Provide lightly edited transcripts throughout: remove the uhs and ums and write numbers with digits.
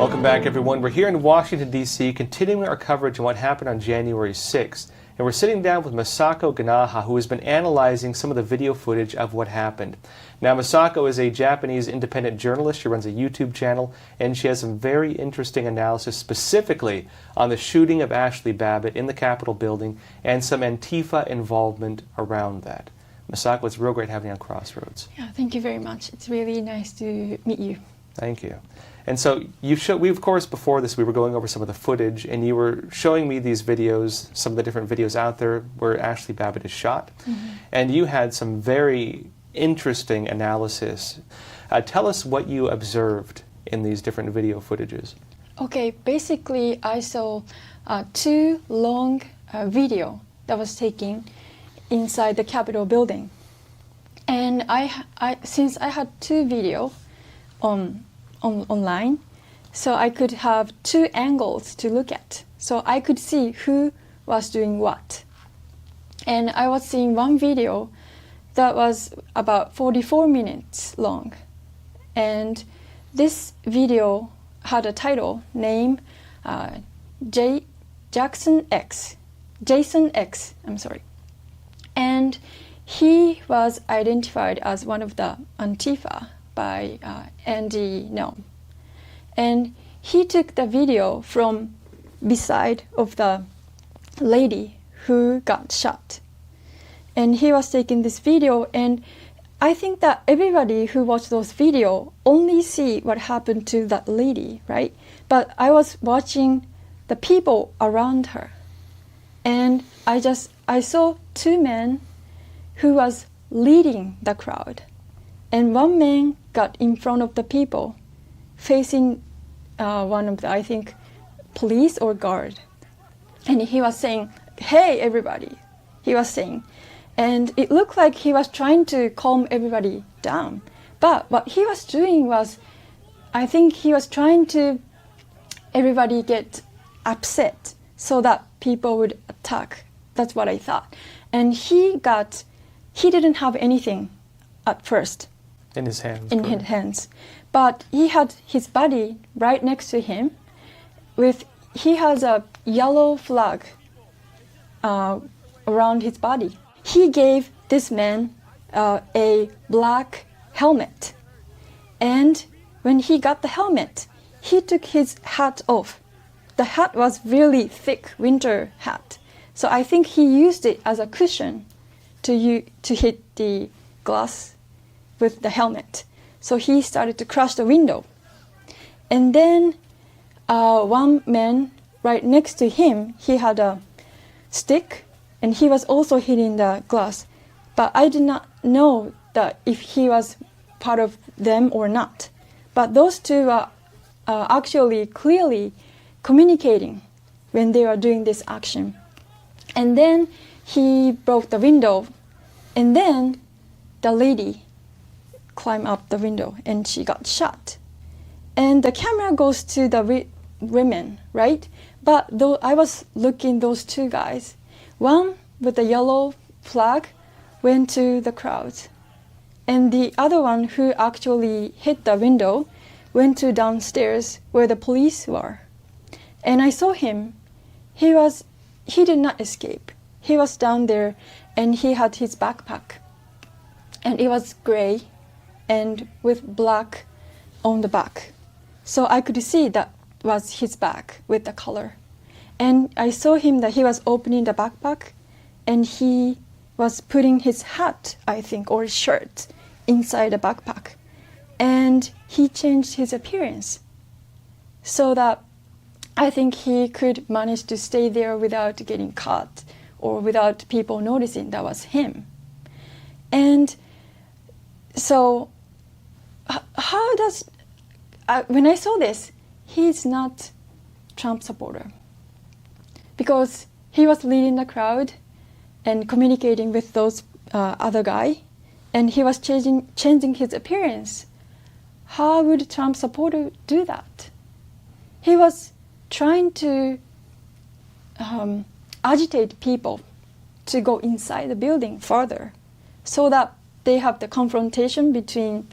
Welcome back, everyone. We're here in Washington, D.C., continuing our coverage on what happened on January 6th. And we're sitting down with Masako Ganaha, who has been analyzing some of the video footage of what happened. Now, Masako is a Japanese independent journalist. She runs a YouTube channel, and she has some very interesting analysis specifically on the shooting of Ashley Babbitt in the Capitol building and some Antifa involvement around that. Masako, it's real great having you on Crossroads. Yeah, thank you very much. It's really nice to meet you. Thank you. And so we, of course, before this, we were going over some of the footage, and you were showing me these videos, some of the different videos out there where Ashley Babbitt is shot. Mm-hmm. And you had some very interesting analysis. Tell us what you observed in these different video footages. Okay, basically, I saw two long video that was taken inside the Capitol building. And since I had two video online, so I could have two angles to look at. So I could see who was doing what. And I was seeing one video that was about 44 minutes long. And this video had a title named Jason X. And he was identified as one of the Antifa by Andy Noam. And he took the video from beside of the lady who got shot. And he was taking this video, and I think that everybody who watched those video only see what happened to that lady, right? But I was watching the people around her. And I saw two men who was leading the crowd. And one man got in front of the people, facing one of the, I think, police or guard. And he was saying, "Hey, everybody," he was saying. And it looked like he was trying to calm everybody down. But what he was doing was, I think he was trying to everybody get upset so that people would attack. That's what I thought. And he didn't have anything at first. In his hands. In his hands. But he had his body right next to him. He has a yellow flag around his body. He gave this man a black helmet. And when he got the helmet, he took his hat off. The hat was really thick winter hat. So I think he used it as a cushion to hit the glass with the helmet. So he started to crush the window. And then one man right next to him, he had a stick, and he was also hitting the glass. But I did not know that if he was part of them or not. But those two are actually clearly communicating when they were doing this action. And then he broke the window, and then the lady climbed up the window and she got shot. And the camera goes to the women, right? But though I was looking those two guys, one with the yellow flag went to the crowd, and the other one who actually hit the window went to downstairs where the police were. And I saw him. He did not escape. He was down there, and he had his backpack, and it was gray and with black on the back. So I could see that was his bag with the color. And I saw him that he was opening the backpack, and he was putting his hat, I think, or shirt inside the backpack. And he changed his appearance so that I think he could manage to stay there without getting caught or without people noticing that was him. And so when I saw this, he's not Trump supporter, because he was leading the crowd and communicating with those other guy, and he was changing his appearance. How would Trump supporter do that? He was trying to agitate people to go inside the building further, so that they have the confrontation between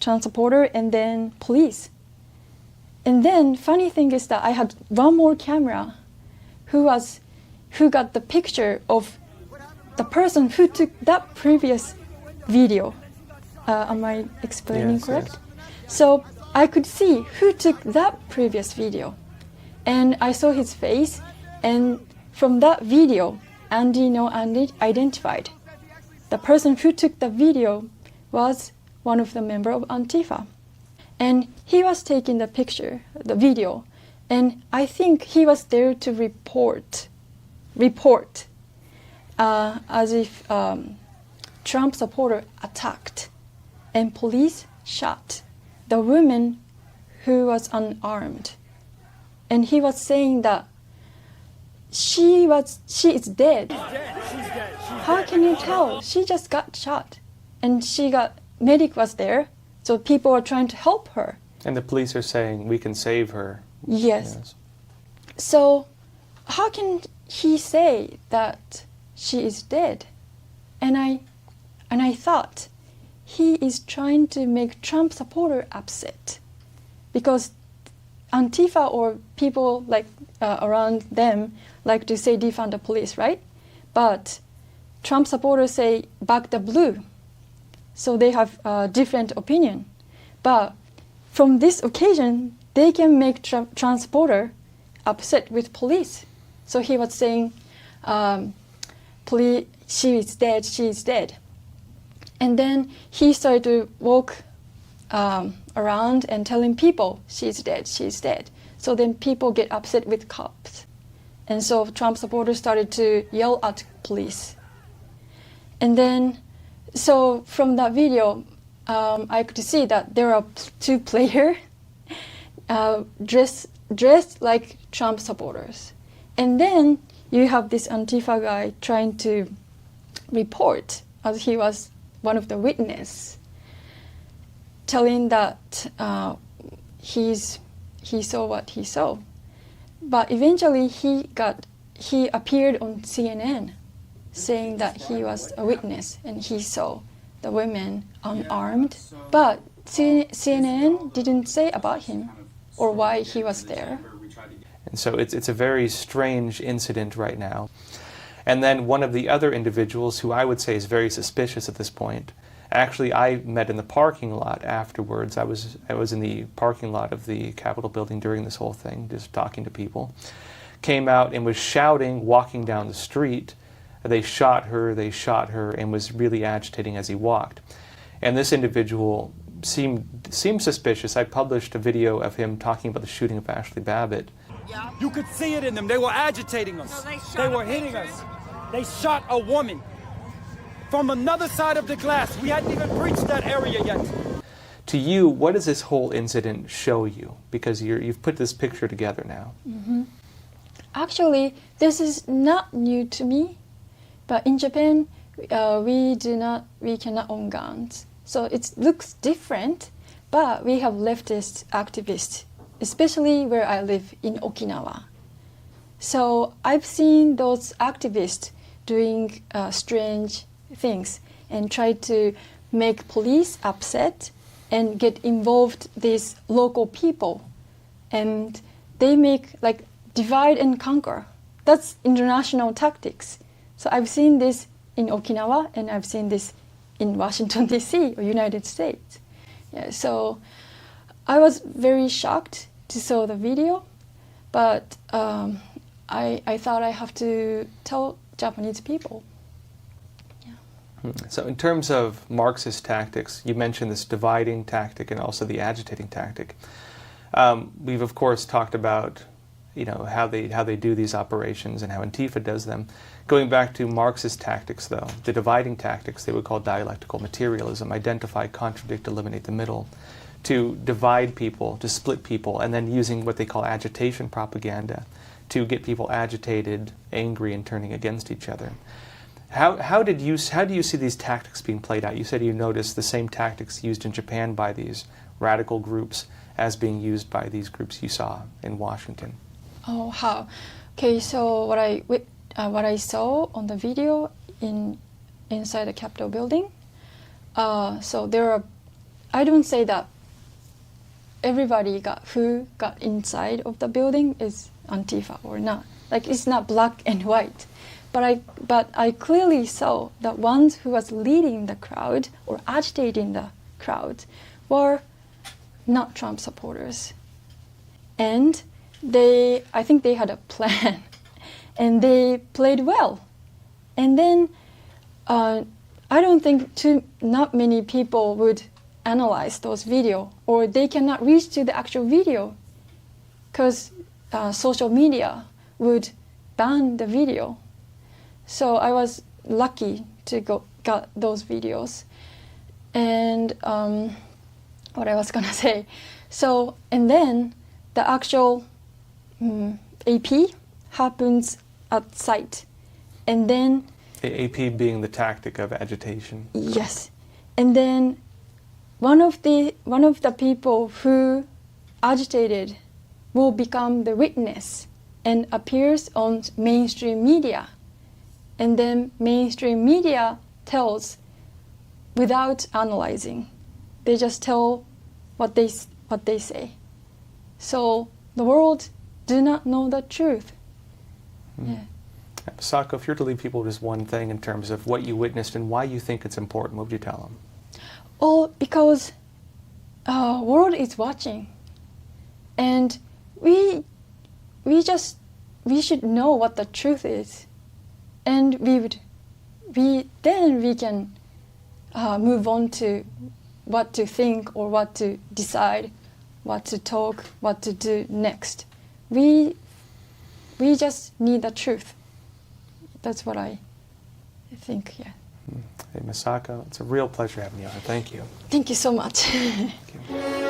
Trump supporter and then police. And then funny thing is that I had one more camera who got the picture of the person who took that previous video. Am I explaining correct? Yes. So I could see who took that previous video. And I saw his face, and from that video, Andy identified. The person who took the video was one of the members of Antifa. And he was taking the picture, the video, and I think he was there to report as if Trump supporter attacked and police shot the woman who was unarmed. And he was saying that she is dead. How can you tell? She just got shot. And medic was there, so people were trying to help her. And the police are saying, we can save her. Yes. So how can he say that she is dead? And I thought he is trying to make Trump supporter upset because Antifa or people like around them like to say defund the police, right? But Trump supporters say back the blue. So they have a different opinion. But from this occasion, they can make Trump supporter upset with police. So he was saying, police, she is dead. And then he started to walk around and telling people, she's dead. So then people get upset with cops. And so Trump supporters started to yell at police. And then, so from that video, I could see that there are two players dressed like Trump supporters. And then you have this Antifa guy trying to report, as he was one of the witnesses, telling that he saw what he saw. But eventually he appeared on CNN saying that he was a witness and he saw the women unarmed. But CNN didn't say about him or why he was there. And so it's a very strange incident right now. And then one of the other individuals who I would say is very suspicious at this point, actually I met in the parking lot afterwards. I was in the parking lot of the Capitol building during this whole thing, just talking to people. Came out and was shouting, walking down the street. They shot her, and was really agitating as he walked. And this individual seemed suspicious. I published a video of him talking about the shooting of Ashley Babbitt. You could see it in them. They were agitating us. They were hitting us. They shot a woman from another side of the glass. We hadn't even reached that area yet. To you, what does this whole incident show you? Because you've put this picture together now. Mm-hmm. Actually, this is not new to me. But in Japan, we cannot own guns. So it looks different, but we have leftist activists, especially where I live in Okinawa. So I've seen those activists doing strange things and try to make police upset and get involved these local people. And they make like divide and conquer. That's international tactics. So I've seen this in Okinawa and I've seen this in Washington, D.C. or United States. Yeah, so I was very shocked to saw the video, but I thought I have to tell Japanese people. Yeah. So in terms of Marxist tactics, you mentioned this dividing tactic and also the agitating tactic. We've of course talked about how they do these operations and how Antifa does them. Going back to Marxist tactics, though, the dividing tactics they would call dialectical materialism, identify, contradict, eliminate the middle, to divide people, to split people, and then using what they call agitation propaganda to get people agitated, angry, and turning against each other. How do you see these tactics being played out? You said you noticed the same tactics used in Japan by these radical groups as being used by these groups you saw in Washington. Oh, how? Okay, so what I saw on the video inside the Capitol building. So there are. I don't say that everybody who got inside of the building is Antifa or not. Like it's not black and white. But I clearly saw that ones who was leading the crowd or agitating the crowd were not Trump supporters. And I think they had a plan and they played well. And then I don't think not many people would analyze those video, or they cannot reach to the actual video because social media would ban the video. So I was lucky to got those videos. And what I was gonna say. So, and then the actual AP happens at site. And then the AP being the tactic of agitation. Yes. And then one of the people who agitated will become the witness and appears on mainstream media. And then mainstream media tells without analyzing. They just tell what they say. So the world do not know the truth. Yeah. Masako, if you're to leave people with just one thing in terms of what you witnessed and why you think it's important, what would you tell them? Oh, because world is watching, and we should know what the truth is, and then we can move on to what to think or what to decide, what to talk, what to do next. We just need the truth. That's what I think, yeah. Hey, Masako, it's a real pleasure having you on. Thank you. Thank you so much. Thank you.